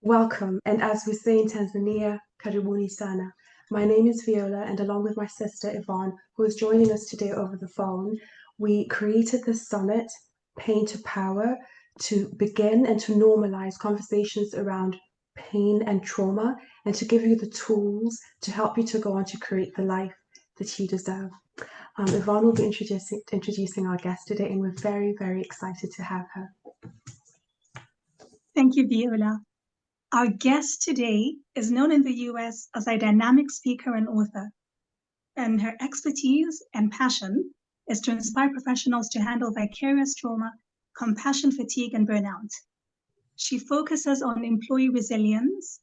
Welcome, and as we say in Tanzania, karibuni sana. My name is Viola, and along with my sister Yvonne, who is joining us today over the phone, we created this summit, Pain to Power, to begin and to normalize conversations around pain and trauma, and to give you the tools to help you to go on to create the life that you deserve. Yvonne will be introducing our guest today, and we're very, very excited to have her. Thank you, Viola. Our guest today is known in the US as a dynamic speaker and author, and her expertise and passion is to inspire professionals to handle vicarious trauma, compassion fatigue, and burnout. She focuses on employee resilience,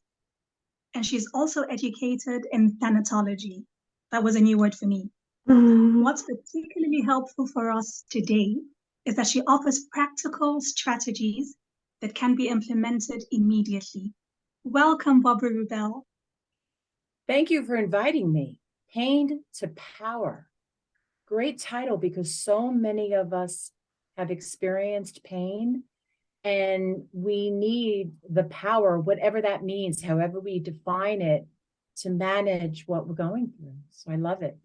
and she's also educated in thanatology. That was a new word for me. What's particularly helpful for us today is that she offers practical strategies that can be implemented immediately. Welcome, Barbara Rubel. Thank you for inviting me. Pain to Power. Great title, because so many of us have experienced pain and we need the power, whatever that means, however we define it, to manage what we're going through. So I love it.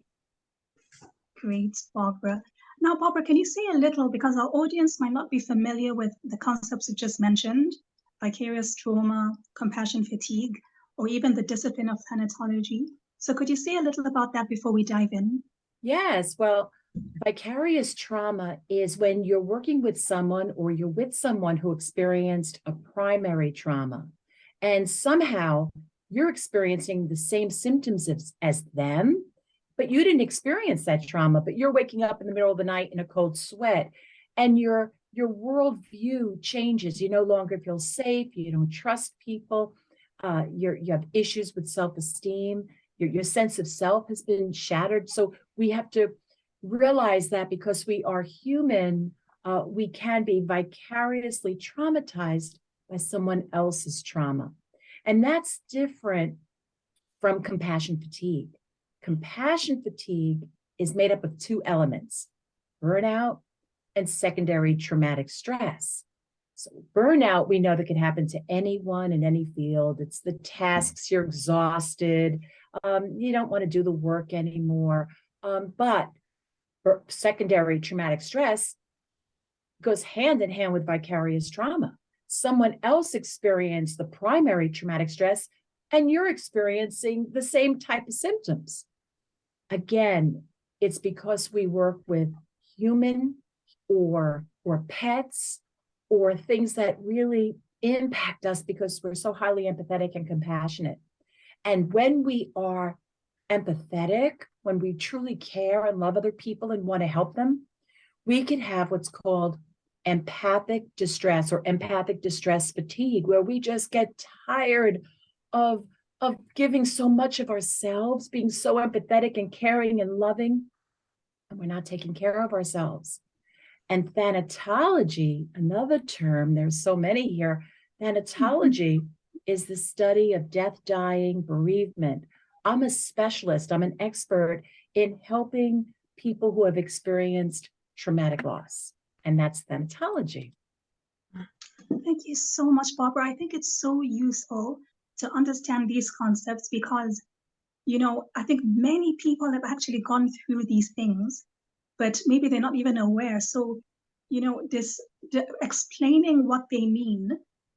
Great, Barbara. Now, Barbara, can you say a little, because our audience might not be familiar with the concepts you just mentioned, vicarious trauma, compassion fatigue, or even the discipline of thanatology. So could you say a little about that before we dive in? Yes, well, vicarious trauma is when you're working with someone or you're with someone who experienced a primary trauma, and somehow you're experiencing the same symptoms as them, but you didn't experience that trauma, but you're waking up in the middle of the night in a cold sweat, and your worldview changes. You no longer feel safe. You don't trust people. You have issues with self-esteem. Your sense of self has been shattered. So we have to realize that because we are human, we can be vicariously traumatized by someone else's trauma. And that's different from compassion fatigue. Compassion fatigue is made up of two elements: burnout and secondary traumatic stress. So burnout, we know that can happen to anyone in any field. It's the tasks, you're exhausted, you don't want to do the work anymore. But secondary traumatic stress goes hand in hand with vicarious trauma. Someone else experienced the primary traumatic stress, and you're experiencing the same type of symptoms. Again, it's because we work with human or pets or things that really impact us because we're so highly empathetic and compassionate. And when we are empathetic, when we truly care and love other people and want to help them, we can have what's called empathic distress or empathic distress fatigue, where we just get tired of giving so much of ourselves, being so empathetic and caring and loving, and we're not taking care of ourselves. And thanatology, another term, there's so many here. Thanatology is the study of death, dying, bereavement. I'm a specialist, I'm an expert in helping people who have experienced traumatic loss, and that's thanatology. Thank you so much, Barbara. I think it's so useful to understand these concepts because, I think many people have actually gone through these things, but maybe they're not even aware. So, explaining what they mean,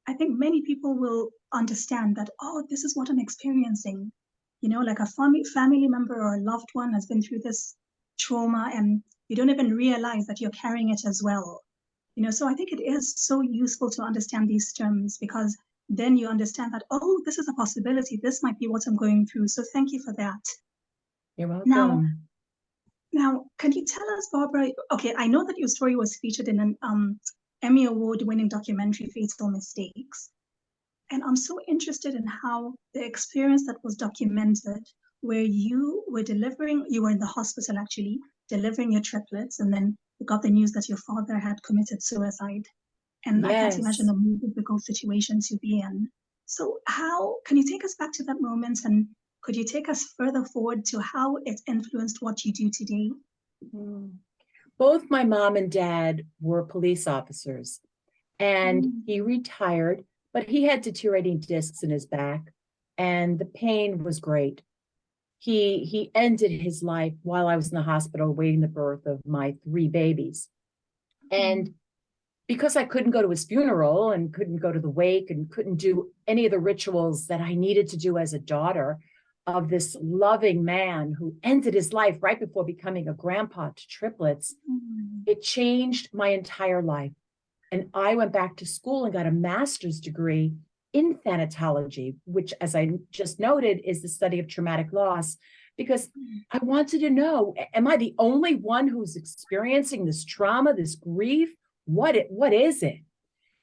I think many people will understand that, oh, this is what I'm experiencing. Like a family member or a loved one has been through this trauma, and you don't even realize that you're carrying it as well. So I think it is so useful to understand these terms, because then you understand that, oh, this is a possibility. This might be what I'm going through. So thank you for that. You're welcome. Now, can you tell us, Barbara, okay, I know that your story was featured in an Emmy Award-winning documentary, Fatal Mistakes. And I'm so interested in how the experience that was documented, where you were in the hospital actually, delivering your triplets, and then you got the news that your father had committed suicide. And yes. I can't imagine a more difficult situation to be in. So can you take us back to that moment, and could you take us further forward to how it influenced what you do today? Both my mom and dad were police officers, and he retired but he had deteriorating discs in his back, and the pain was great. He ended his life while I was in the hospital awaiting the birth of my 3 babies. And because I couldn't go to his funeral and couldn't go to the wake and couldn't do any of the rituals that I needed to do as a daughter of this loving man who ended his life right before becoming a grandpa to triplets, it changed my entire life. And I went back to school and got a master's degree in thanatology, which, as I just noted, is the study of traumatic loss, because I wanted to know, am I the only one who's experiencing this trauma, this grief? What is it?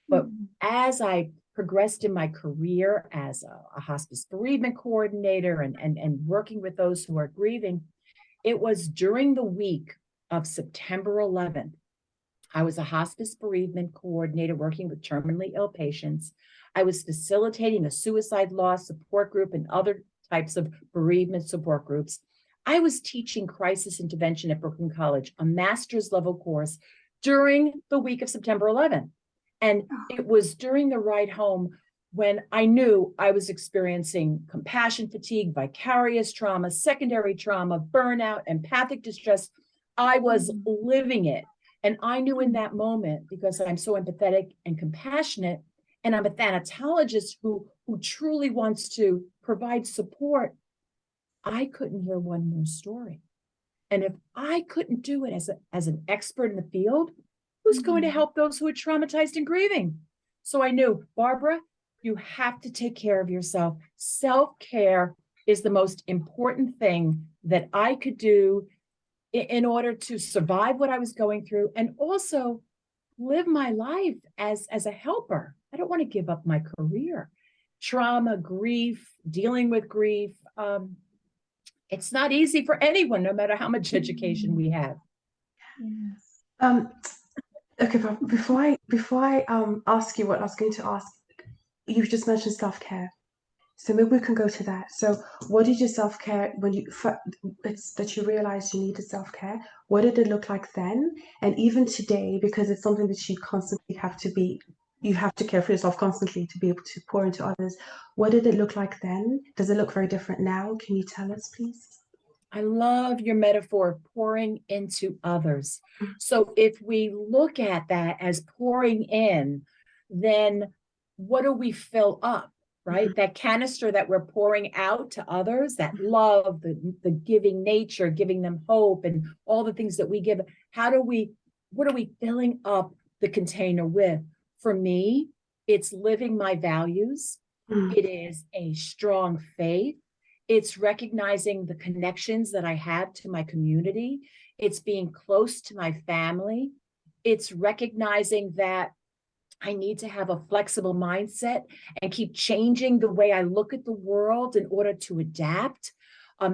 But as I progressed in my career as a hospice bereavement coordinator and working with those who are grieving, it was during the week of September 11th. I was a hospice bereavement coordinator working with terminally ill patients. I was facilitating a suicide loss support group and other types of bereavement support groups. I was teaching crisis intervention at Brooklyn College, a master's level course during the week of September 11th. And it was during the ride home when I knew I was experiencing compassion fatigue, vicarious trauma, secondary trauma, burnout, empathic distress. I was living it. And I knew in that moment, because I'm so empathetic and compassionate, and I'm a thanatologist who truly wants to provide support, I couldn't hear one more story. And if I couldn't do it as an expert in the field, who's going to help those who are traumatized and grieving? So I knew, Barbara, you have to take care of yourself. Self-care is the most important thing that I could do in order to survive what I was going through and also live my life as a helper. I don't want to give up my career. Trauma, grief, dealing with grief, it's not easy for anyone, no matter how much education we have. Yes. Okay, but before I ask you what I was going to ask, you've just mentioned self-care. So maybe we can go to that. So what did your self-care, when it's that you realized you needed self-care, what did it look like then? And even today, because it's something that you constantly you have to care for yourself constantly to be able to pour into others. What did it look like then? Does it look very different now? Can you tell us, please? I love your metaphor of pouring into others. So if we look at that as pouring in, then what do we fill up? Right? That canister that we're pouring out to others, that love, the giving nature, giving them hope, and all the things that we give. What are we filling up the container with? For me, it's living my values. It is a strong faith. It's recognizing the connections that I have to my community. It's being close to my family. It's recognizing that I need to have a flexible mindset and keep changing the way I look at the world in order to adapt.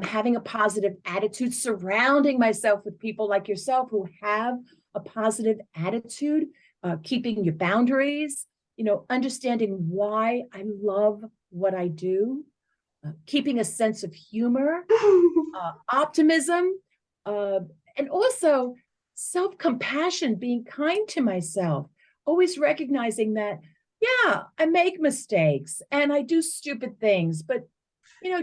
Having a positive attitude, surrounding myself with people like yourself who have a positive attitude, keeping your boundaries, understanding why I love what I do, keeping a sense of humor, optimism, and also self-compassion, being kind to myself. Always recognizing that, yeah, I make mistakes and I do stupid things, but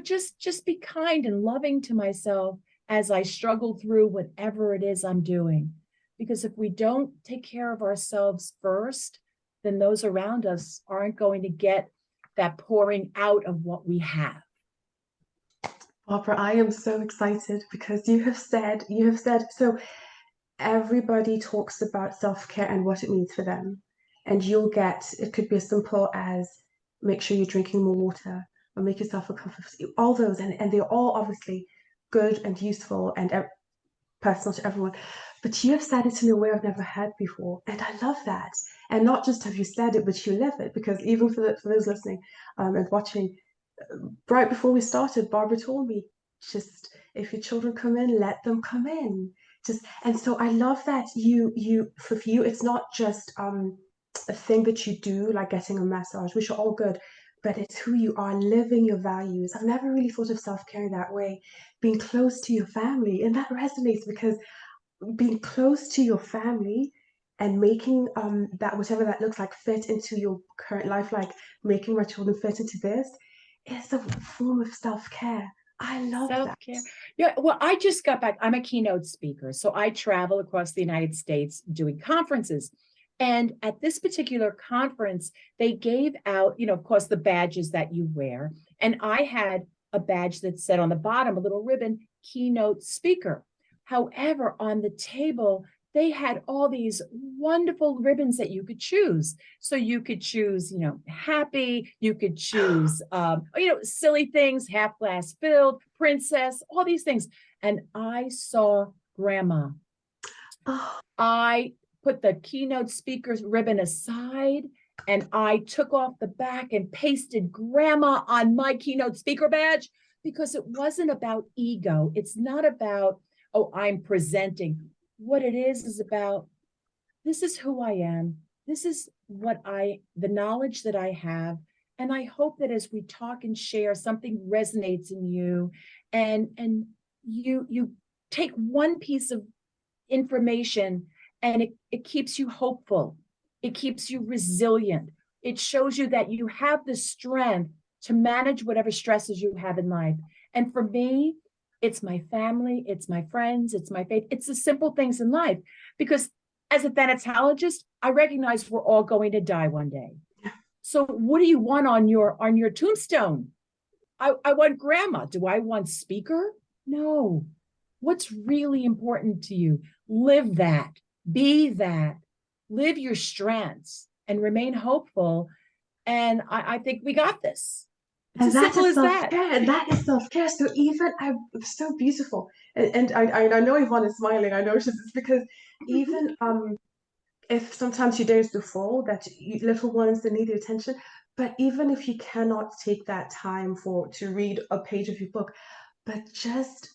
just be kind and loving to myself as I struggle through whatever it is I'm doing. Because if we don't take care of ourselves first, then those around us aren't going to get that pouring out of what we have. Barbara, I am so excited because you have said, so everybody talks about self-care and what it means for them. And it could be as simple as make sure you're drinking more water or make yourself a cup of tea, all those. And they're all obviously good and useful and personal to everyone. But you have said it in a way I've never heard before. And I love that. And not just have you said it, but you live it. Because even for those listening and watching, right before we started, Barbara told me, just if your children come in, let them come in. And so I love that for you, it's not just a thing that you do, like getting a massage, which are all good, but it's who you are, living your values. I've never really thought of self-care that way, being close to your family. And that resonates because being close to your family and making that, whatever that looks like, fit into your current life, like making my children fit into this, is a form of self-care. I love that. Self-care. Yeah, well, I just got back. I'm a keynote speaker, so I travel across the United States doing conferences. And at this particular conference, they gave out, of course, the badges that you wear. And I had a badge that said on the bottom, a little ribbon, keynote speaker. However, on the table, they had all these wonderful ribbons that you could choose. So you could choose, happy, you could choose, silly things, half glass filled, princess, all these things. And I saw grandma. Oh, I put the keynote speaker's ribbon aside and I took off the back and pasted grandma on my keynote speaker badge, because it wasn't about ego. It's not about, oh, I'm presenting. What it is about, this is who I am. This is the knowledge that I have. And I hope that as we talk and share, something resonates in you, and you take one piece of information and it keeps you hopeful. It keeps you resilient. It shows you that you have the strength to manage whatever stresses you have in life. And for me, it's my family, it's my friends, it's my faith, it's the simple things in life. Because as a thanatologist, I recognize we're all going to die one day. So what do you want on your tombstone? I want grandma. Do I want speaker? No. What's really important to you? Live that, be that, live your strengths and remain hopeful. And I think we got this. It's as simple as that. That is self-care. So even so beautiful. And I know Yvonne is smiling. I know it's because even if sometimes you days do fall, that little ones that need the attention, but even if you cannot take that time to read a page of your book, but just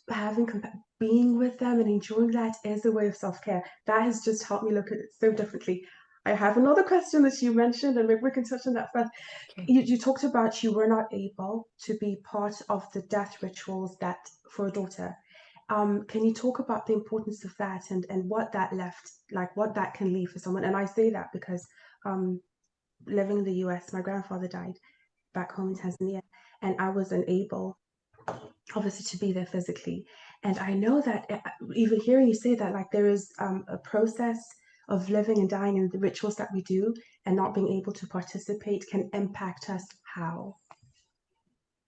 being with them and enjoying that is a way of self-care. That has just helped me look at it so differently. I have another question that you mentioned, and maybe we can touch on that first. Okay. You talked about you were not able to be part of the death rituals that for a daughter. Can you talk about the importance of that and what that left, like what that can leave for someone? And I say that because living in the US, my grandfather died back home in Tanzania, and I was unable, obviously, to be there physically. And I know that even hearing you say that, like there is a process of living and dying and the rituals that we do and not being able to participate can impact us. How?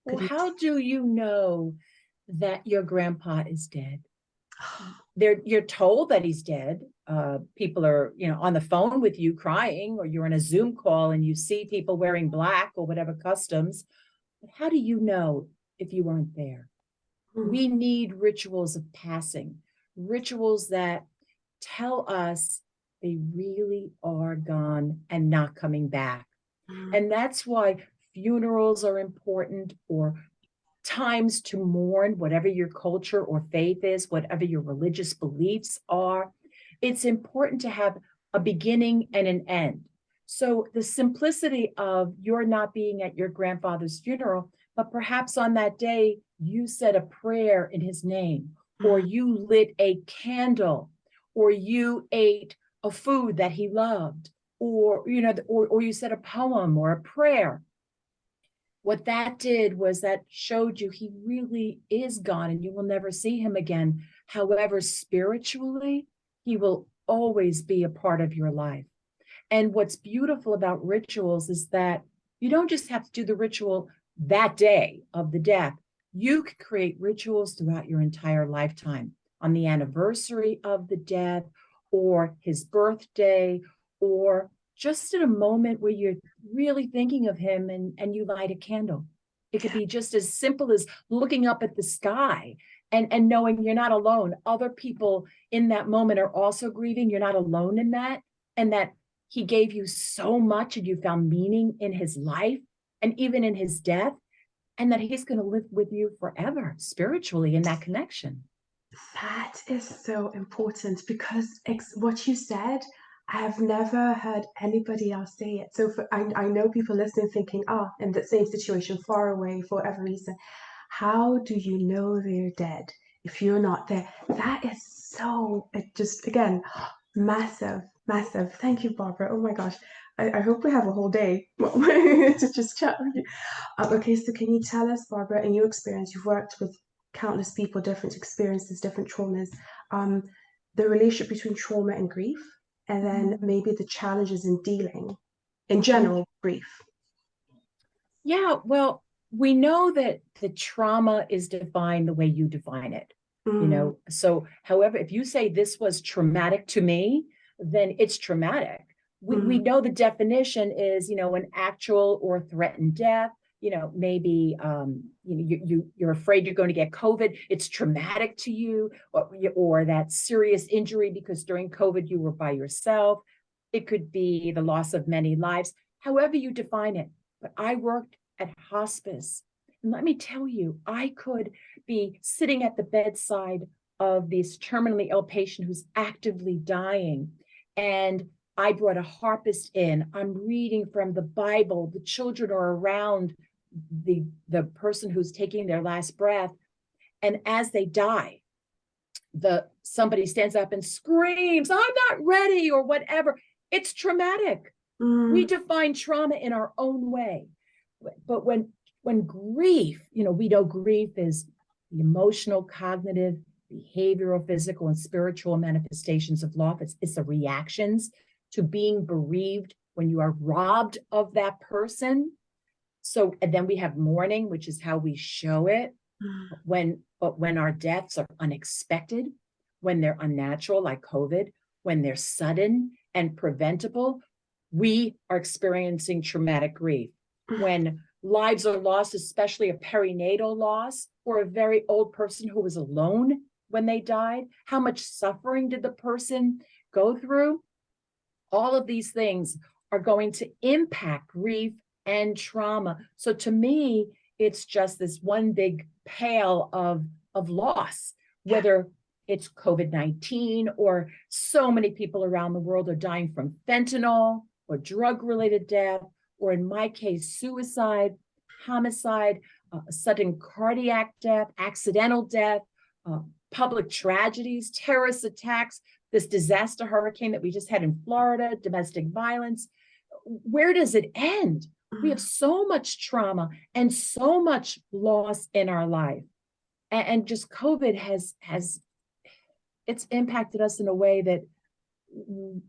Well, how do you know that your grandpa is dead? You're told that he's dead. People are, on the phone with you crying, or you're in a Zoom call and you see people wearing black or whatever customs. But how do you know if you weren't there? We need rituals of passing, rituals that tell us they really are gone and not coming back. And that's why funerals are important, or times to mourn, whatever your culture or faith is, whatever your religious beliefs are. It's important to have a beginning and an end. So the simplicity of your not being at your grandfather's funeral, but perhaps on that day, you said a prayer in his name, or you lit a candle, or you ate a food that he loved, or you said a poem or a prayer. What that did was that showed you he really is gone and you will never see him again. However, spiritually, he will always be a part of your life. And what's beautiful about rituals is that you don't just have to do the ritual that day of the death. You can create rituals throughout your entire lifetime, on the anniversary of the death, or his birthday, or just in a moment where you're really thinking of him and you light a candle. It could be just as simple as looking up at the sky and knowing you're not alone. Other people in that moment are also grieving. You're not alone in that, and that he gave you so much and you found meaning in his life and even in his death, and that he's going to live with you forever spiritually in that connection. That is so important, because what you said, I have never heard anybody else say it. So I know people listening thinking, in the same situation, far away for whatever reason. How do you know they're dead if you're not there? That is so, it just, again, massive Massive. Thank you, Barbara. Oh my gosh. I hope we have a whole day to just chat with you. Okay, so can you tell us, Barbara, in your experience, you've worked with countless people, different experiences, different traumas, um, the relationship between trauma and grief, and then maybe the challenges in dealing, in general, grief. Yeah, well, we know that the trauma is defined the way you define it. So however, if you say this was traumatic to me, then it's traumatic. We know the definition is, an actual or threatened death. Maybe you're afraid you're going to get COVID. It's traumatic to you, or that serious injury because during COVID you were by yourself. It could be the loss of many lives, however you define it. But I worked at hospice. And let me tell you, I could be sitting at the bedside of this terminally ill patient who's actively dying. And I brought a harpist in. I'm reading from the Bible. The children are around the person who's taking their last breath. And as they die, somebody stands up and screams, "I'm not ready," or whatever. It's traumatic. We define trauma in our own way. But when grief, we know grief is the emotional, cognitive, behavioral, physical, and spiritual manifestations of loss. It's the reactions to being bereaved when you are robbed of that person. So, and then we have mourning, which is how we show it. But when our deaths are unexpected, when they're unnatural, like COVID, when they're sudden and preventable, we are experiencing traumatic grief. When lives are lost, especially a perinatal loss, or a very old person who was alone when they died, how much suffering did the person go through? All of these things are going to impact grief and trauma. So to me, it's just this one big pail of loss, whether it's COVID-19 or so many people around the world are dying from fentanyl or drug-related death, or in my case, suicide, homicide, sudden cardiac death, accidental death, public tragedies, terrorist attacks, this disaster hurricane that we just had in Florida, domestic violence. Where does it end? We have so much trauma and so much loss in our life. And just COVID has it's impacted us in a way that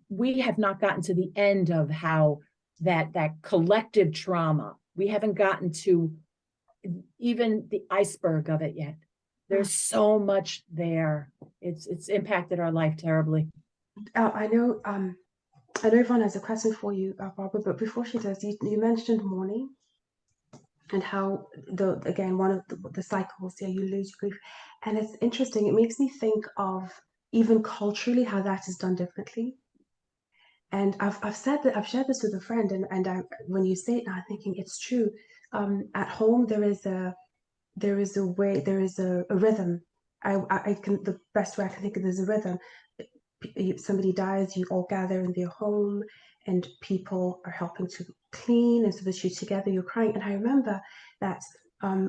we have not gotten to the end of how that collective trauma, we haven't gotten to even the iceberg of it yet. There's so much there. It's impacted our life terribly. I know Yvonne has a question for you, Barbara, but before she does, you mentioned mourning and how one of the cycles, you lose your grief. And it's interesting, it makes me think of even culturally how that is done differently. And I've said that, I've shared this with a friend, and when you say it now, I'm thinking it's true. At home there is a way, there is a rhythm. I can, the best way I can think of, there's a rhythm. Somebody dies, you all gather in their home, and people are helping to clean, and so that you're together, you're crying. And I remember that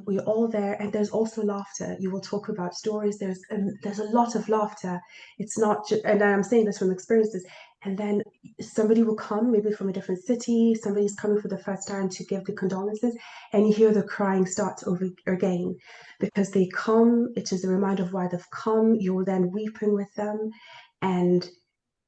we're all there, and there's also laughter. You will talk about stories. There's a lot of laughter. It's not just, and I'm saying this from experiences. And then somebody will come, maybe from a different city. Somebody's coming for the first time to give the condolences, and you hear the crying start over again, because they come. It is a reminder of why they've come. You're then weeping with them, and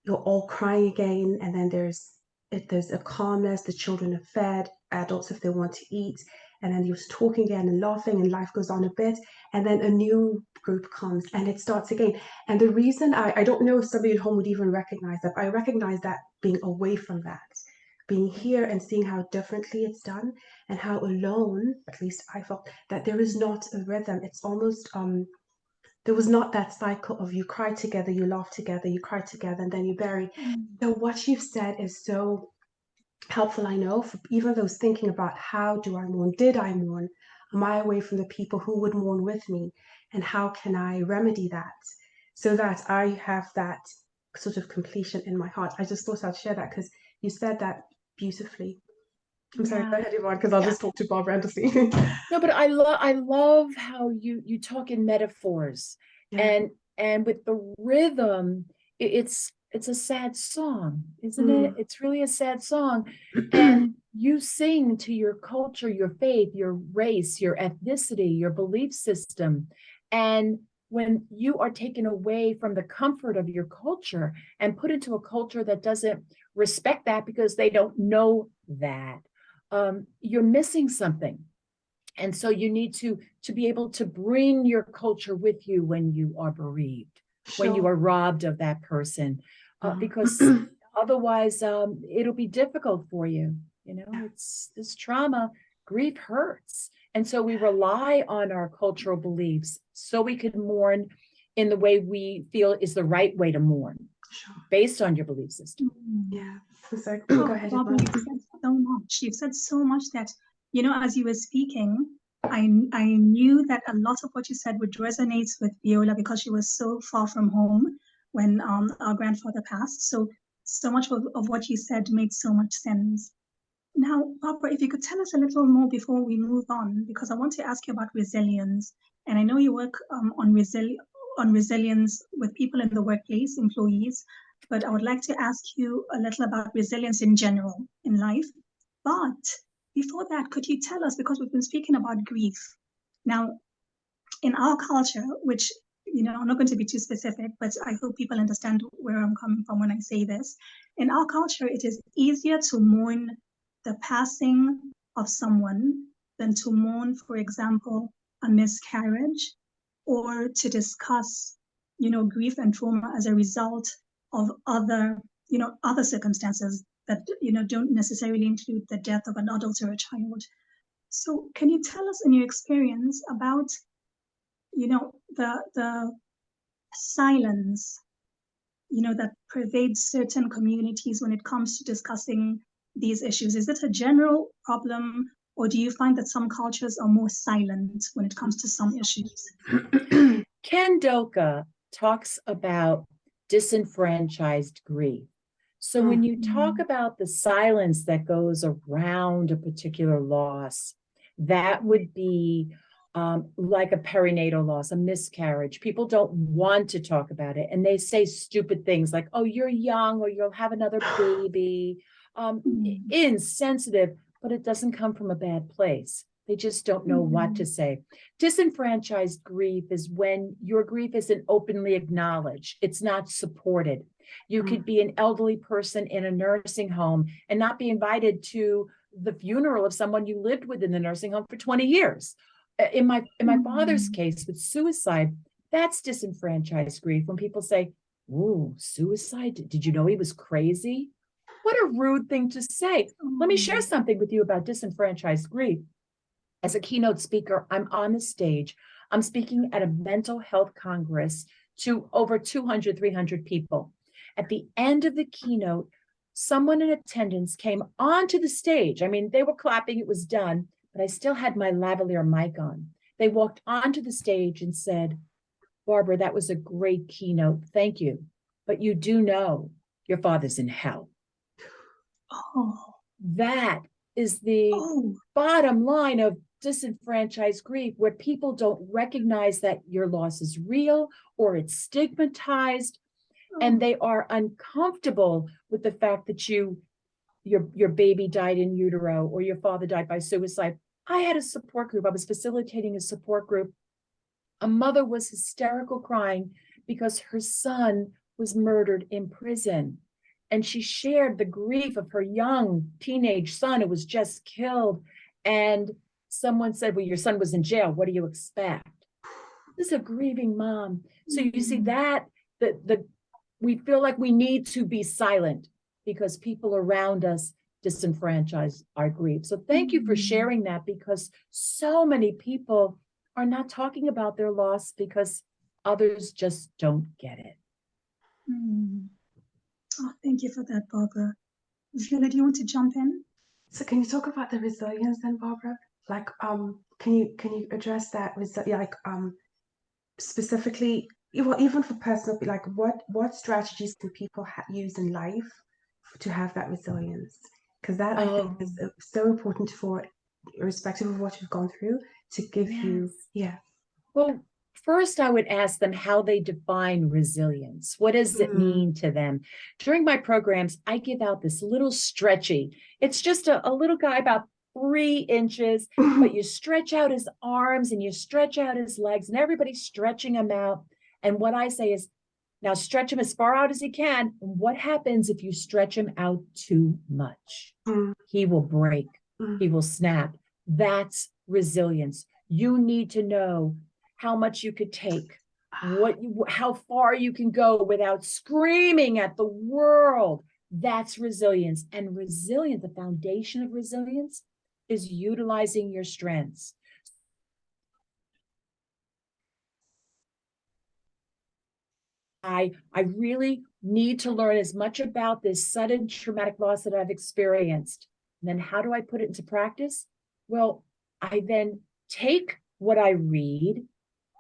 you're all crying again. And then there's a calmness. The children are fed, adults if they want to eat, and then you're talking again and laughing, and life goes on a bit, and then a new group comes and it starts again. And the reason, I don't know if somebody at home would even recognize that, but I recognize that being away from that, being here and seeing how differently it's done, and how alone, at least I felt, that there is not a rhythm. It's almost there was not that cycle of you cry together, you laugh together, you cry together, and then you bury. So what you've said is so helpful, I know, for even those thinking about how do I mourn? Did I mourn? Am I away from the people who would mourn with me? And how can I remedy that so that I have that sort of completion in my heart? I just thought I'd share that because you said that beautifully. I'm sorry, go ahead, Yvonne, because I'll just talk to Barbara endlessly. No, but I love how you talk in metaphors, and with the rhythm, it's it's a sad song, isn't Mm. it? It's really a sad song. And you sing to your culture, your faith, your race, your ethnicity, your belief system. And when you are taken away from the comfort of your culture and put into a culture that doesn't respect that because they don't know that, you're missing something. And so you need to be able to bring your culture with you when you are bereaved, when you Sure. are robbed of that person, Mhm. because otherwise it'll be difficult for you. You know, Yeah. it's this trauma, grief hurts. And so we rely on our cultural beliefs so we can mourn in the way we feel is the right way to mourn Sure. based on your belief system. Yeah. So Oh, go ahead, Barbara, Yvonne. you've said so much. You've said so much that, as you were speaking, I knew that a lot of what you said would resonate with Viola because she was so far from home when our grandfather passed. So much of what you said made so much sense. Now, Barbara, if you could tell us a little more before we move on, because I want to ask you about resilience. And I know you work on resilience with people in the workplace, employees, but I would like to ask you a little about resilience in general in life. But before that, could you tell us, because we've been speaking about grief. Now, in our culture, which, I'm not going to be too specific, but I hope people understand where I'm coming from when I say this. In our culture, it is easier to mourn the passing of someone than to mourn, for example, a miscarriage, or to discuss, grief and trauma as a result of other circumstances that, don't necessarily include the death of an adult or a child. So can you tell us in your experience about the silence, that pervades certain communities when it comes to discussing these issues? Is it a general problem, or do you find that some cultures are more silent when it comes to some issues? Ken Doka talks about disenfranchised grief. So when you talk about the silence that goes around a particular loss, that would be like a perinatal loss, a miscarriage. People don't want to talk about it. And they say stupid things like, oh, you're young, or you'll have another baby. Insensitive, but it doesn't come from a bad place. They just don't know what to say. Disenfranchised grief is when your grief isn't openly acknowledged. It's not supported. You could be an elderly person in a nursing home and not be invited to the funeral of someone you lived with in the nursing home for 20 years. In my father's case with suicide, that's disenfranchised grief. When people say, "Ooh, suicide? Did you know he was crazy?" What a rude thing to say. Let me share something with you about disenfranchised grief. As a keynote speaker, I'm on the stage. I'm speaking at a mental health congress to over 200, 300 people. At the end of the keynote, someone in attendance came onto the stage. I mean, they were clapping, it was done, but I still had my lavalier mic on. They walked onto the stage and said, "Barbara, that was a great keynote. Thank you. But you do know your father's in hell." Oh, That is the bottom line of disenfranchised grief, where people don't recognize that your loss is real or it's stigmatized, and they are uncomfortable with the fact that your baby died in utero or your father died by suicide. I had a support group. I was facilitating a support group. A mother was hysterical crying because her son was murdered in prison. And she shared the grief of her young teenage son who was just killed. And someone said, "Well, your son was in jail. What do you expect?" This is a grieving mom. So you see that we feel like we need to be silent because people around us disenfranchise our grief. So thank you for sharing that, because so many people are not talking about their loss because others just don't get it. Oh, thank you for that, Barbara. Viola, do you want to jump in? So can you talk about the resilience then, Barbara? Like, can you address that specifically, well, even for personal, like what strategies can people use in life to have that resilience? Because that I think is so important for, irrespective of what you've gone through, to give you, Well, First, I would ask them how they define resilience. What does it mean to them? During my programs, I give out this little stretchy. It's just a little guy about 3 inches, but you stretch out his arms and you stretch out his legs, and everybody's stretching him out. And what I say is, now stretch him as far out as he can. What happens if you stretch him out too much? He will break. He will snap. That's resilience. You need to know how much you could take, how far you can go without screaming at the world. That's resilience. And resilience, the foundation of resilience, is utilizing your strengths. I really need to learn as much about this sudden traumatic loss that I've experienced. And then how do I put it into practice? Well, I then take what I read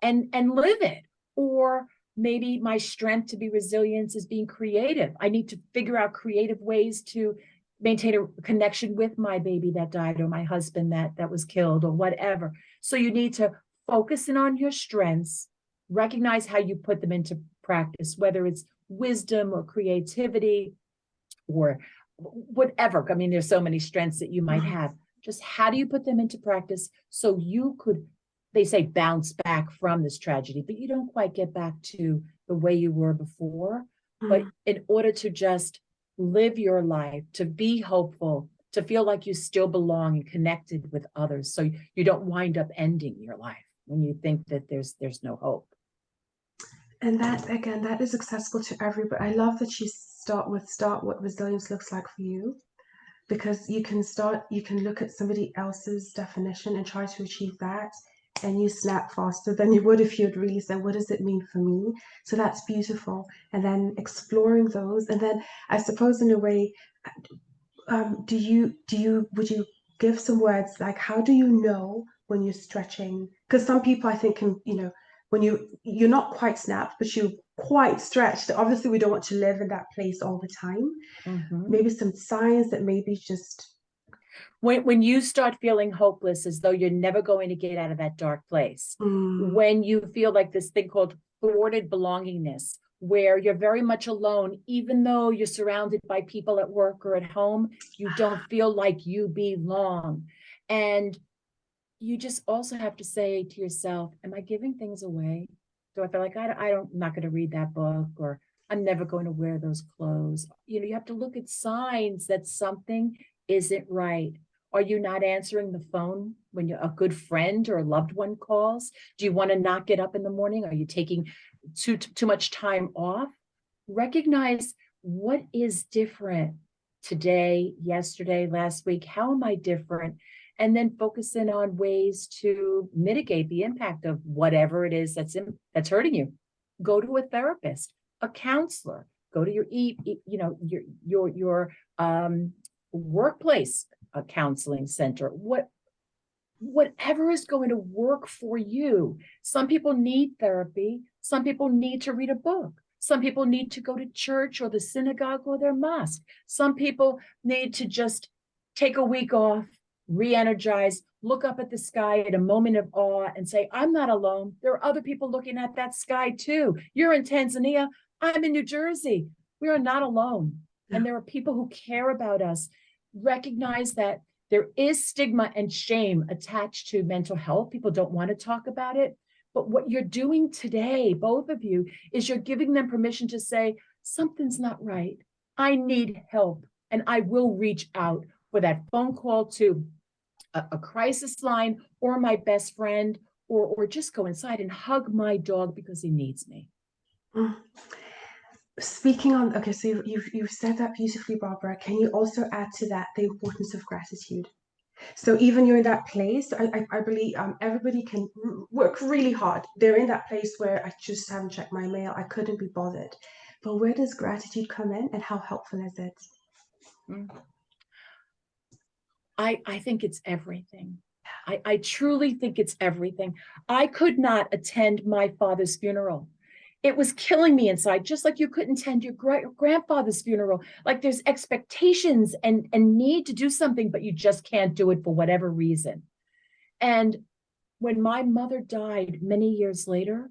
and live it. Or maybe my strength to be resilient is being creative. I need to figure out creative ways to maintain a connection with my baby that died, or my husband that was killed, or whatever. So you need to focus in on your strengths, recognize how you put them into practice, whether it's wisdom or creativity or whatever. I mean, there's so many strengths that you might have. Just how do you put them into practice so you could, they say, bounce back from this tragedy, but you don't quite get back to the way you were before. But in order to just live your life, to be hopeful, to feel like you still belong and connected with others, so you don't wind up ending your life when you think that there's no hope. And that, again, that is accessible to everybody. I love that you start what resilience looks like for you, because you can look at somebody else's definition and try to achieve that, and you snap faster than you would if you'd really said, what does it mean for me? So that's beautiful. And then exploring those. And then I suppose in a way, would you give some words, like, how do you know when you're stretching? Because some people, I think, can, when you're not quite snapped, but you're quite stretched. Obviously, we don't want to live in that place all the time. Maybe some signs that maybe just... When you start feeling hopeless, as though you're never going to get out of that dark place, when you feel like this thing called thwarted belongingness, where you're very much alone, even though you're surrounded by people at work or at home, you don't feel like you belong. And you just also have to say to yourself, am I giving things away? Do I feel like I'm not going to read that book, or I'm never going to wear those clothes? You have to look at signs that something isn't right. Are you not answering the phone when a good friend or a loved one calls? Do you want to not get up in the morning? Are you taking too much time off? Recognize what is different today, yesterday, last week. How am I different? And then focus in on ways to mitigate the impact of whatever it is that's hurting you. Go to a therapist, a counselor. Go to your workplace counseling center. Whatever is going to work for you. Some people need therapy. Some people need to read a book. Some people need to go to church or the synagogue or their mosque. Some people need to just take a week off, re-energize, look up at the sky at a moment of awe and say, I'm not alone. There are other people looking at that sky too. You're in Tanzania. I'm in New Jersey. We are not alone. And there are people who care about us. Recognize that there is stigma and shame attached to mental health. People don't want to talk about it. But what you're doing today, both of you, is you're giving them permission to say, something's not right. I need help. And I will reach out for that phone call to a crisis line, or my best friend, or just go inside and hug my dog because he needs me. Speaking on, okay, so you've said that beautifully, Barbara. Can you also add to that the importance of gratitude? So even you're in that place, I believe everybody can work really hard. They're in that place where I just haven't checked my mail. I couldn't be bothered. But where does gratitude come in, and how helpful is it? I think it's everything. I truly think it's everything. I could not attend my father's funeral. It was killing me inside, just like you couldn't attend your grandfather's funeral. Like there's expectations and need to do something, but you just can't do it for whatever reason. And when my mother died many years later,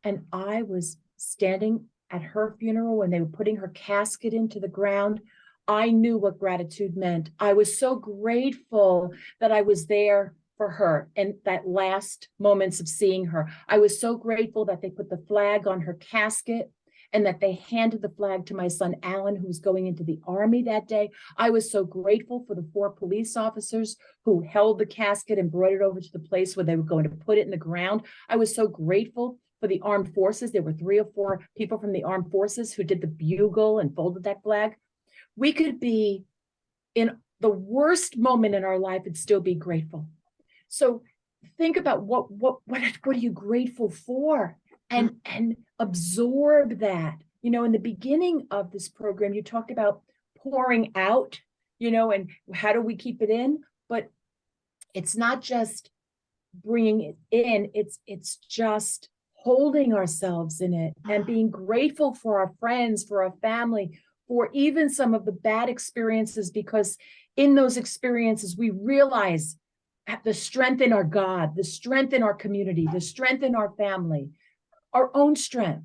and I was standing at her funeral when they were putting her casket into the ground, I knew what gratitude meant. I was so grateful that I was there for her and that last moments of seeing her. I was so grateful that they put the flag on her casket and that they handed the flag to my son, Alan, who was going into the army that day. I was so grateful for the 4 police officers who held the casket and brought it over to the place where they were going to put it in the ground. I was so grateful for the armed forces. There were 3 or 4 people from the armed forces who did the bugle and folded that flag. We could be in the worst moment in our life and still be grateful. So think about what are you grateful for, and absorb that. You know, in the beginning of this program, you talked about pouring out, you know, and how do we keep it in? But it's not just bringing it in, it's just holding ourselves in it and being grateful for our friends, for our family, for even some of the bad experiences, because in those experiences, we realize the strength in our God, the strength in our community, the strength in our family, our own strength.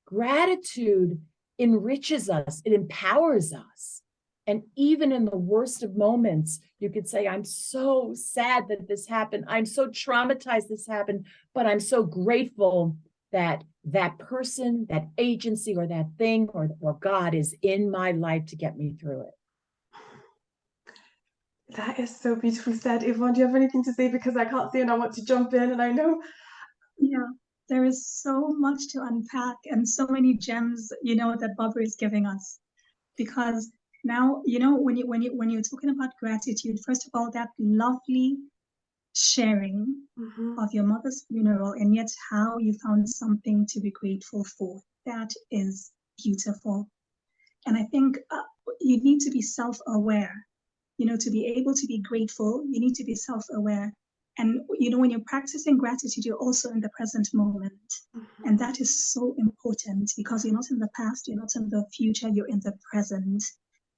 Gratitude enriches us, it empowers us. And even in the worst of moments, you could say, I'm so sad that this happened. I'm so traumatized this happened, but I'm so grateful that that person, that agency, or that thing, or God is in my life to get me through it. That is so beautifully said. Yvonne, do you have anything to say? Because I can't see and I want to jump in, and I know. Yeah, there is so much to unpack and so many gems, you know, that Barbara is giving us. Because now, you know, when you're talking about gratitude, first of all, that lovely sharing of your mother's funeral, and yet how you found something to be grateful for. That is beautiful. And I think you need to be self-aware. You know, to be able to be grateful, you need to be self-aware. And, you know, when you're practicing gratitude, you're also in the present moment. And that is so important, because you're not in the past, you're not in the future, you're in the present.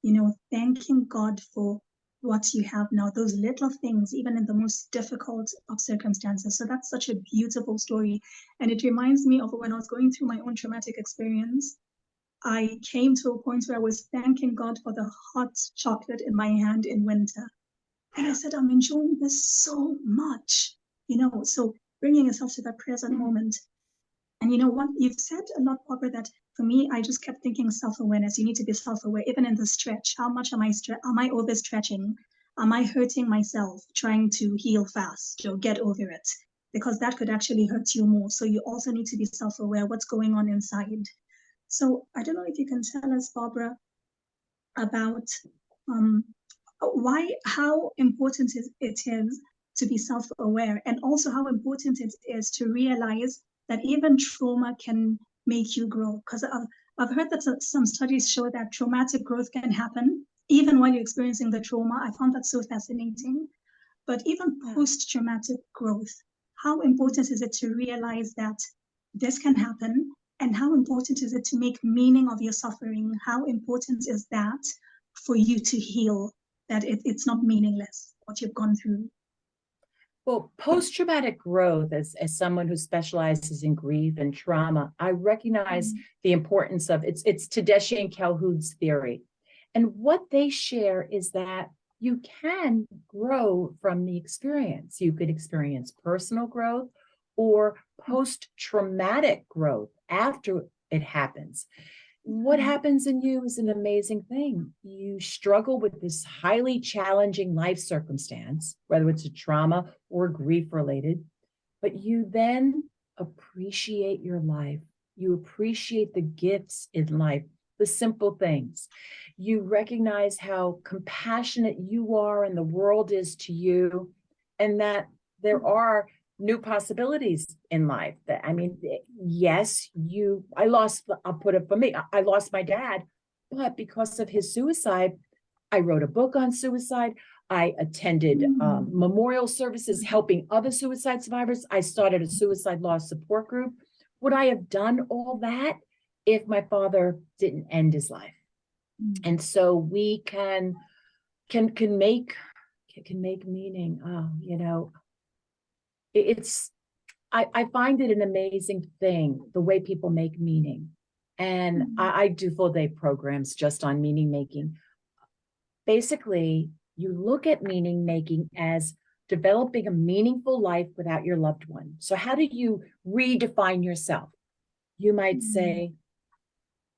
You know, thanking God for what you have now, those little things, even in the most difficult of circumstances. So that's such a beautiful story. And it reminds me of when I was going through my own traumatic experience. I came to a point where I was thanking God for the hot chocolate in my hand in winter. And I said, I'm enjoying this so much, you know, so bringing yourself to that present moment. And you know what, you've said a lot, Barbara, that for me, I just kept thinking self-awareness. You need to be self-aware, even in the stretch. How much am I overstretching? Am I hurting myself trying to heal fast or get over it? Because that could actually hurt you more. So you also need to be self-aware what's going on inside. So I don't know if you can tell us, Barbara, about how important it is to be self-aware, and also how important it is to realize that even trauma can make you grow. Because I've heard that some studies show that traumatic growth can happen even while you're experiencing the trauma. I found that so fascinating. But even post-traumatic growth, how important is it to realize that this can happen? And how important is it to make meaning of your suffering? How important is that for you to heal, that it's not meaningless, what you've gone through? Well, post-traumatic growth, as someone who specializes in grief and trauma, I recognize the importance of it's Tedeschi and Calhoun's theory. And what they share is that you can grow from the experience. You could experience personal growth or post-traumatic growth after it happens. What happens in you is an amazing thing. You struggle with this highly challenging life circumstance, whether it's a trauma or grief related, but you then appreciate your life. You appreciate the gifts in life, the simple things. You recognize how compassionate you are and the world is to you, and that there are new possibilities in life. That, I mean, yes, I'll put it for me, I lost my dad, but because of his suicide, I wrote a book on suicide. I attended memorial services helping other suicide survivors. I started a suicide loss support group. Would I have done all that if my father didn't end his life? And so we can make meaning. Oh, you know, I find it an amazing thing, the way people make meaning. And I do full day programs just on meaning making. Basically, you look at meaning making as developing a meaningful life without your loved one. So how do you redefine yourself? You might say,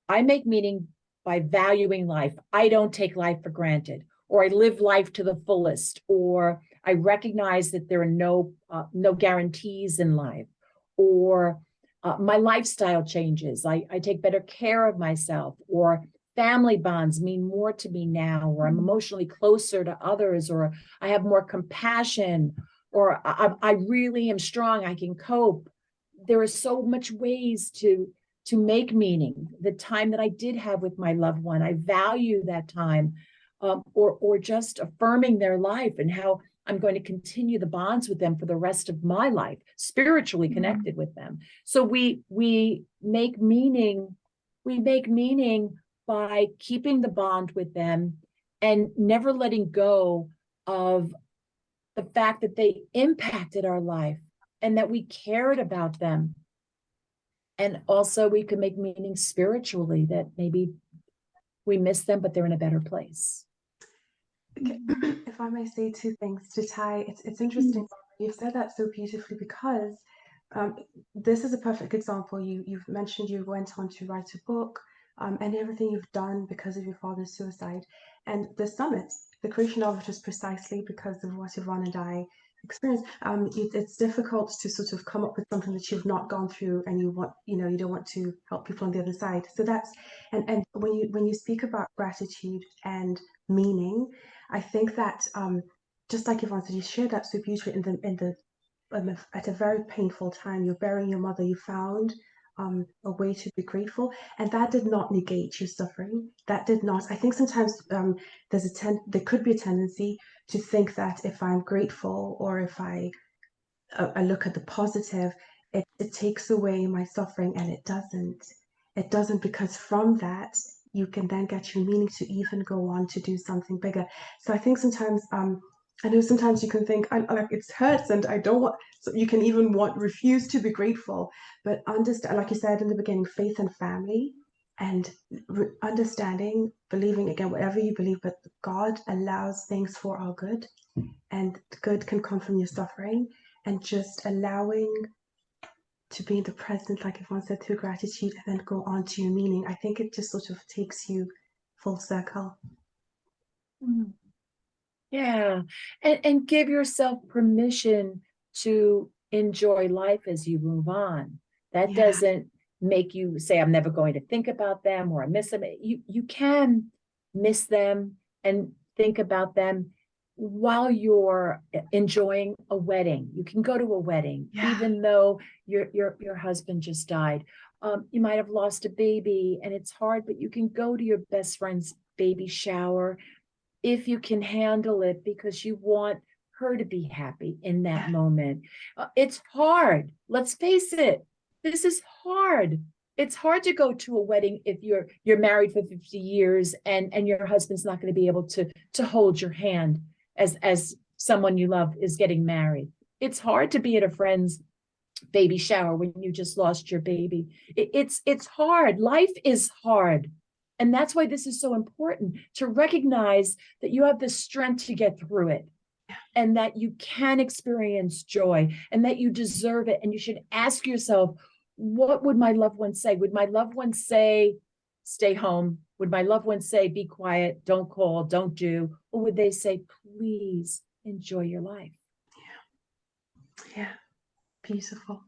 I make meaning by valuing life. I don't take life for granted, or I live life to the fullest, or I recognize that there are no guarantees in life, or my lifestyle changes. I take better care of myself, or family bonds mean more to me now, or I'm emotionally closer to others, or I have more compassion, or I really am strong. I can cope. There are so much ways to make meaning. The time that I did have with my loved one, I value that time, or just affirming their life and how I'm going to continue the bonds with them for the rest of my life, spiritually connected with them. So we make meaning. We make meaning by keeping the bond with them and never letting go of the fact that they impacted our life and that we cared about them. And also we can make meaning spiritually, that maybe we miss them, but they're in a better place. If I may say two things to tie, it's interesting. You've said that so beautifully, because this is a perfect example. You've mentioned you went on to write a book, and everything you've done because of your father's suicide. And the summit, the creation of it, was precisely because of what Yvonne and I experienced. It's difficult to sort of come up with something that you've not gone through, and you don't want to help people on the other side. So that's, and when you speak about gratitude and meaning, I think that just like Yvonne said, you shared that so beautifully at a very painful time. You're burying your mother. You found a way to be grateful, and that did not negate your suffering. That did not. I think sometimes there could be a tendency to think that if I'm grateful, or if I look at the positive, it takes away my suffering, and it doesn't. It doesn't, because from that you can then get your meaning to even go on to do something bigger. So I think sometimes I know sometimes you can think, like, it hurts and I don't want, so you can even refuse to be grateful, but understand, like you said in the beginning, faith and family, and understanding, believing, again, whatever you believe, but God allows things for our good, and good can come from your suffering, and just allowing to be in the present, like Yvonne said, through gratitude, and then go on to your meaning. I think it just sort of takes you full circle. Yeah. And give yourself permission to enjoy life as you move on. That doesn't make you say, I'm never going to think about them, or I miss them. You can miss them and think about them while you're enjoying a wedding. You can go to a wedding, even though your husband just died. You might have lost a baby and it's hard, but you can go to your best friend's baby shower if you can handle it, because you want her to be happy in that moment. It's hard. Let's face it. This is hard. It's hard to go to a wedding if you're married for 50 years and your husband's not going to be able to hold your hand as someone you love is getting married. It's hard to be at a friend's baby shower when you just lost your baby. It's hard. Life is hard. And that's why this is so important, to recognize that you have the strength to get through it, and that you can experience joy, and that you deserve it. And you should ask yourself, what would my loved one say? Would my loved one say, stay home? Would my loved one say, be quiet, don't call, don't do? Or would they say, please enjoy your life? Yeah. Beautiful.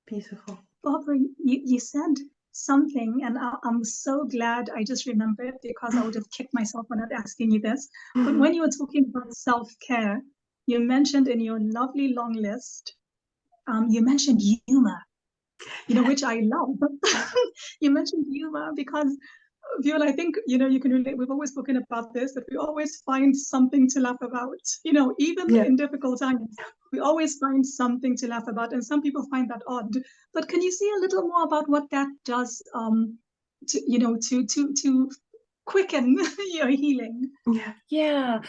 Beautiful. Barbara, you said something, and I'm so glad I just remembered, because I would have kicked myself for not asking you this. But when you were talking about self-care, you mentioned in your lovely long list, you mentioned humor, which I love. You mentioned humor because, Viola, I think, you can relate. We've always spoken about this, that we always find something to laugh about, even in difficult times. We always find something to laugh about, and some people find that odd. But can you say a little more about what that does to quicken your healing? Yeah.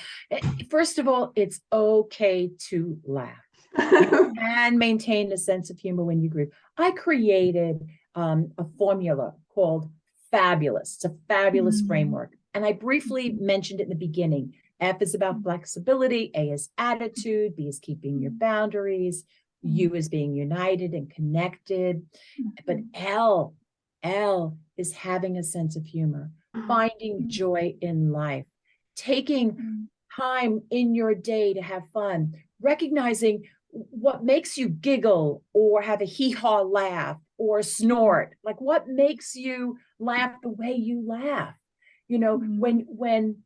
First of all, it's okay to laugh. You can maintain a sense of humor when you grieve. I created a formula called Fabulous. It's a fabulous framework. And I briefly mentioned it in the beginning. F is about flexibility, A is attitude, B is keeping your boundaries, U is being united and connected. But L is having a sense of humor, finding joy in life, taking time in your day to have fun, recognizing what makes you giggle or have a hee-haw laugh or snort, like what makes you laugh the way you laugh. You know, when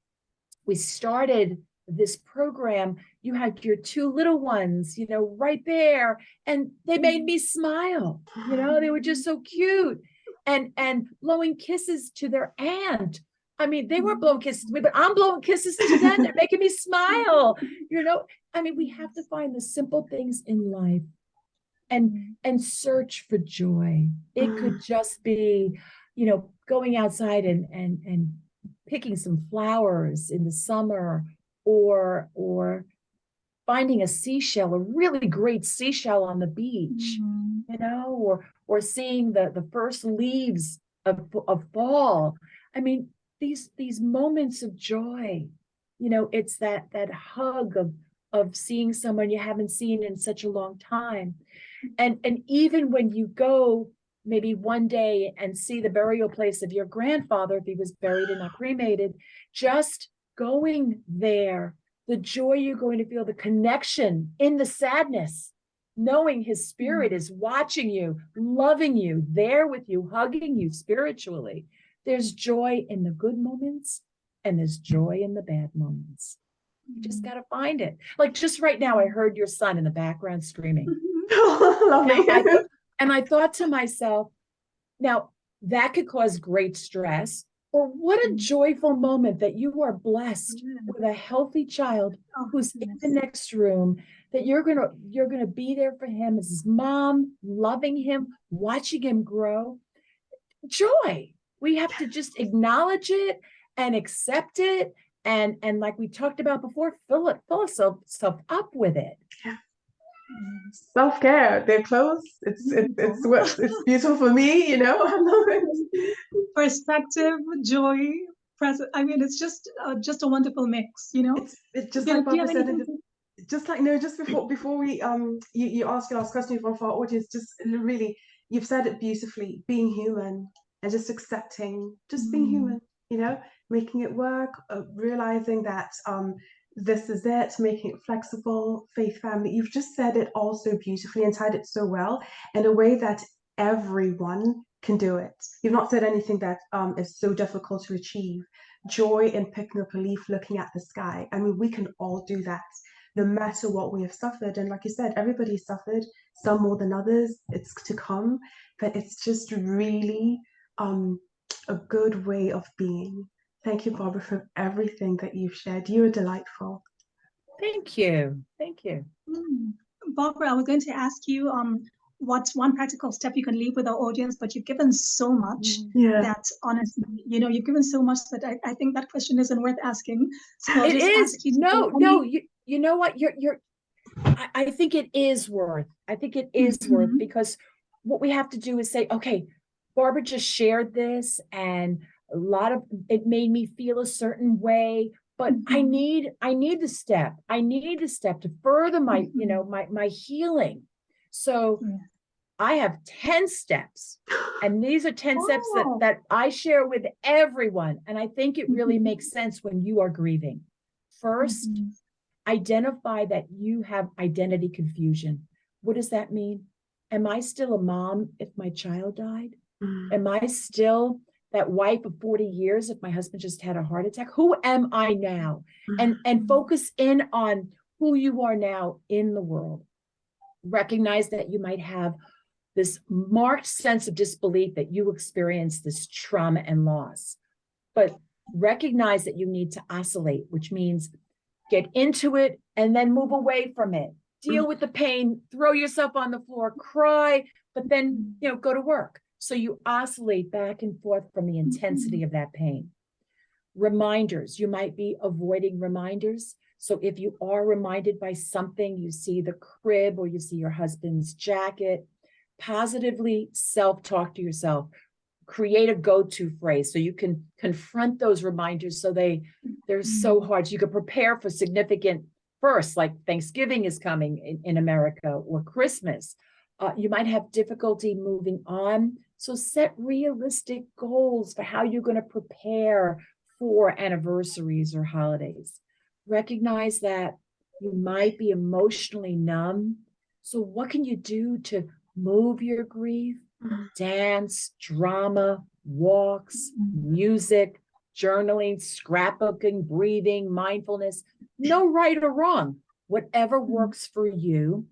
we started this program, you had your two little ones, you know, right there, and they made me smile. You know, they were just so cute, and blowing kisses to their aunt. I mean, they weren't blowing kisses to me, but I'm blowing kisses to them. They're making me smile. You know, I mean, we have to find the simple things in life and search for joy. It could just be, you know, going outside and picking some flowers in the summer, or finding a seashell, a really great seashell on the beach, you know, or seeing the first leaves of fall. I mean, these moments of joy, you know, it's that hug of seeing someone you haven't seen in such a long time. And even when you go maybe one day and see the burial place of your grandfather, if he was buried and not cremated, just going there, the joy you're going to feel, the connection in the sadness, knowing his spirit is watching you, loving you, there with you, hugging you spiritually. There's joy in the good moments and there's joy in the bad moments. You just got to find it. Like just right now, I heard your son in the background screaming. And I thought to myself, now that could cause great stress, or what a joyful moment that you are blessed with a healthy child who's in the next room, that you're gonna be there for him as his mom, loving him, watching him grow. Joy. We have to just acknowledge it and accept it, and like we talked about before, fill yourself up with it. Yeah. Self-care, they're close. It's beautiful for me, you know. Perspective, joy, present. I mean, it's just a wonderful mix, you know. It's just like Barbara said, just like, no, just before we you ask your last question for our audience, just really, you've said it beautifully, being human and just accepting, just being human, you know, making it work, realizing that this is it, making it flexible, faith, family. You've just said it all so beautifully and tied it so well in a way that everyone can do it. You've not said anything that is so difficult to achieve. Joy in picking up a leaf, looking at the sky. I mean, we can all do that, no matter what we have suffered. And like you said, everybody's suffered, some more than others. It's to come, but it's just really a good way of being. Thank you, Barbara, for everything that you've shared. You are delightful. Thank you. Thank you. Barbara, I was going to ask you what's one practical step you can leave with our audience, but you've given so much that honestly, you know, you've given so much that I think that question isn't worth asking. So I'll just ask you to you know what, I think it is worth. I think it is worth, because what we have to do is say, okay, Barbara just shared this and a lot of it made me feel a certain way, but I need the step. I need the step to further my, you know, my healing. So I have 10 steps, and these are 10 steps that I share with everyone. And I think it really makes sense when you are grieving. First, identify that you have identity confusion. What does that mean? Am I still a mom if my child died? Am I still that wife of 40 years if my husband just had a heart attack? Who am I now? And focus in on who you are now in the world. Recognize that you might have this marked sense of disbelief that you experienced this trauma and loss, but recognize that you need to oscillate, which means get into it and then move away from it. Deal with the pain, throw yourself on the floor, cry, but then, you know, go to work. So you oscillate back and forth from the intensity of that pain. Reminders, you might be avoiding reminders. So if you are reminded by something, you see the crib or you see your husband's jacket, positively self-talk to yourself. Create a go-to phrase so you can confront those reminders so they're so hard. So you can prepare for significant firsts, like Thanksgiving is coming in America, or Christmas. You might have difficulty moving on. So set realistic goals for how you're going to prepare for anniversaries or holidays. Recognize that you might be emotionally numb. So what can you do to move your grief? Dance, drama, walks, music, journaling, scrapbooking, breathing, mindfulness. No right or wrong. Whatever works for you.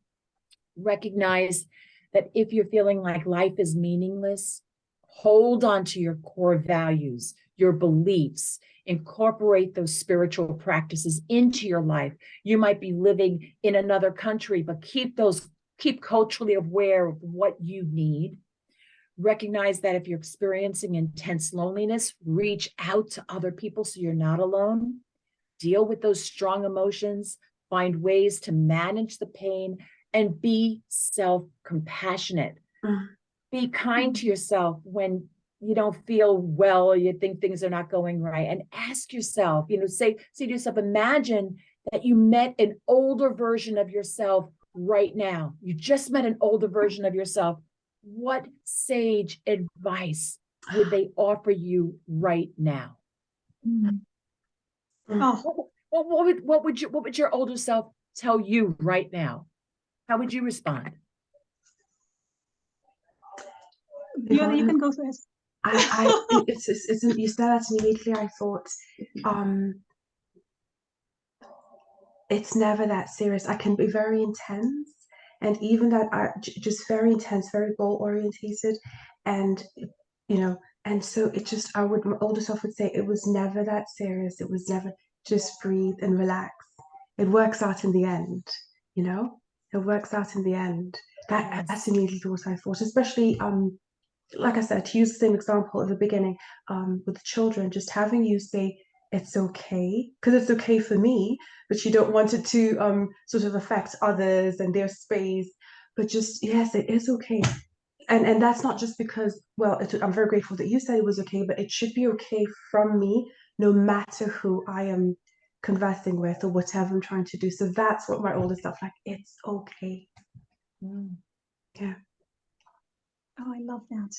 Recognize that if you're feeling like life is meaningless, hold on to your core values, your beliefs, incorporate those spiritual practices into your life. You might be living in another country, but keep culturally aware of what you need. Recognize that if you're experiencing intense loneliness, reach out to other people so you're not alone. Deal with those strong emotions, find ways to manage the pain, and be self-compassionate. Be kind to yourself when you don't feel well or you think things are not going right. And ask yourself, say to yourself, imagine that you met an older version of yourself right now. You just met an older version of yourself. What sage advice would they offer you right now? Oh, What would your older self tell you right now? How would you respond? you can go first. You said that immediately. I thought, it's never that serious. I can be very intense, and even that are just very intense, very goal orientated, and and so my older self would say it was never that serious. It was never, just breathe and relax. It works out in the end, it works out in the end. That's immediately what I thought, especially like I said, to use the same example at the beginning, with the children, just having you say it's okay, because it's okay for me, but you don't want it to sort of affect others and their space. But just, yes, it is okay. And that's not just because, well, I'm very grateful that you said it was okay, but it should be okay from me, no matter who I am conversing with or whatever I'm trying to do. So that's what my older stuff, like, it's okay. Yeah. Oh, I love that.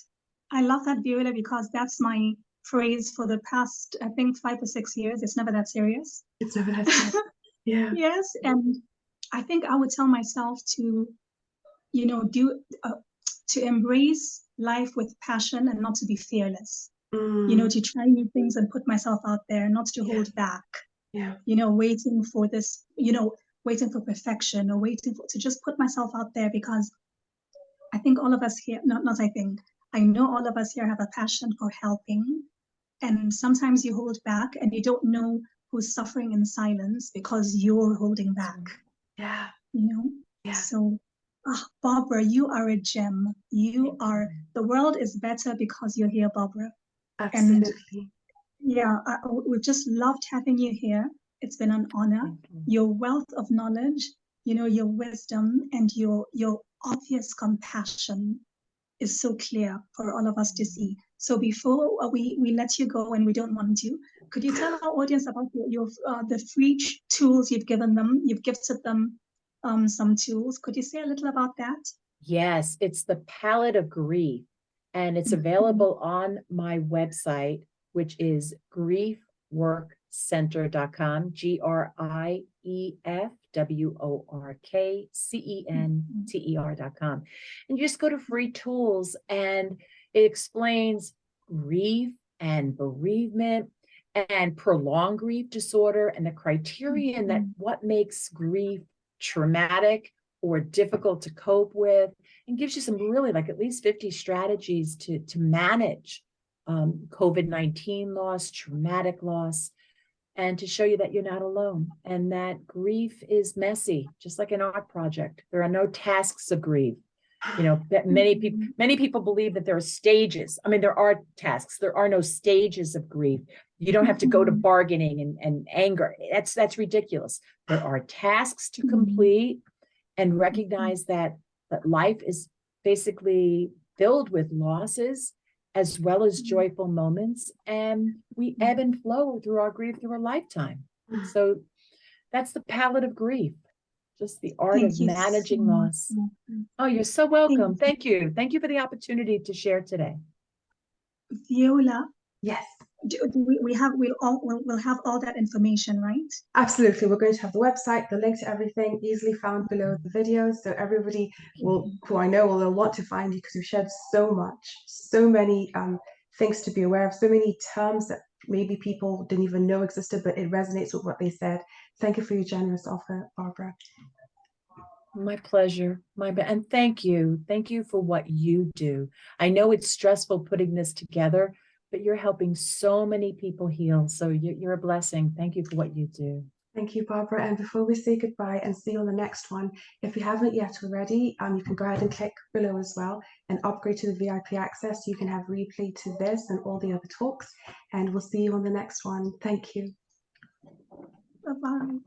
I love that, Viola, because that's my phrase for the past, I think, 5 or 6 years. It's never that serious. It's never that serious. Yeah. Yes, and I think I would tell myself to, to embrace life with passion and not to be fearless. To try new things and put myself out there, not to hold back. Yeah. Waiting for this, waiting for perfection, or to just put myself out there, because I think all of us here, I know all of us here have a passion for helping. And sometimes you hold back and you don't know who's suffering in silence because you're holding back. Yeah. Yeah. So, Barbara, you are a gem. The world is better because you're here, Barbara. Absolutely. And we've just loved having you here. It's been an honor. Your wealth of knowledge, your wisdom, and your obvious compassion is so clear for all of us to see. So before we let you go, and we don't want to, could you tell our audience about the free tools you've given them? You've gifted them some tools. Could you say a little about that? Yes, it's the Palette of Grief, and it's available on my website, which is griefworkcenter.com, GriefWorkCenter.com. And you just go to free tools, and it explains grief and bereavement and prolonged grief disorder and the criterion that what makes grief traumatic or difficult to cope with, and gives you some really, like, at least 50 strategies to manage COVID-19 loss, traumatic loss, and to show you that you're not alone and that grief is messy, just like an art project. There are no tasks of grief. You know, that many people believe that there are stages. I mean, there are tasks. There are no stages of grief. You don't have to go to bargaining and anger. That's ridiculous. There are tasks to complete, and recognize that life is basically filled with losses as well as joyful moments, and we ebb and flow through our grief through a lifetime. So that's the palette of grief, just the art of managing loss. Oh, you're so welcome. Thank you. Thank you for the opportunity to share today. Viola, Yes, we'll have all that information, right? absolutely. We're going to have the website, the link to everything easily found below the videos. So everybody who I know will want to find you, because you've shared so much, so many things to be aware of, so many terms that maybe people didn't even know existed, but it resonates with what they said. Thank you for your generous offer, Barbara. My pleasure. And thank you. Thank you for what you do. I know it's stressful putting this together, but you're helping so many people heal. So you're a blessing. Thank you for what you do. Thank you, Barbara. And before we say goodbye and see you on the next one, if you haven't yet already, you can go ahead and click below as well and upgrade to the VIP access. You can have replay to this and all the other talks. And we'll see you on the next one. Thank you. Bye-bye.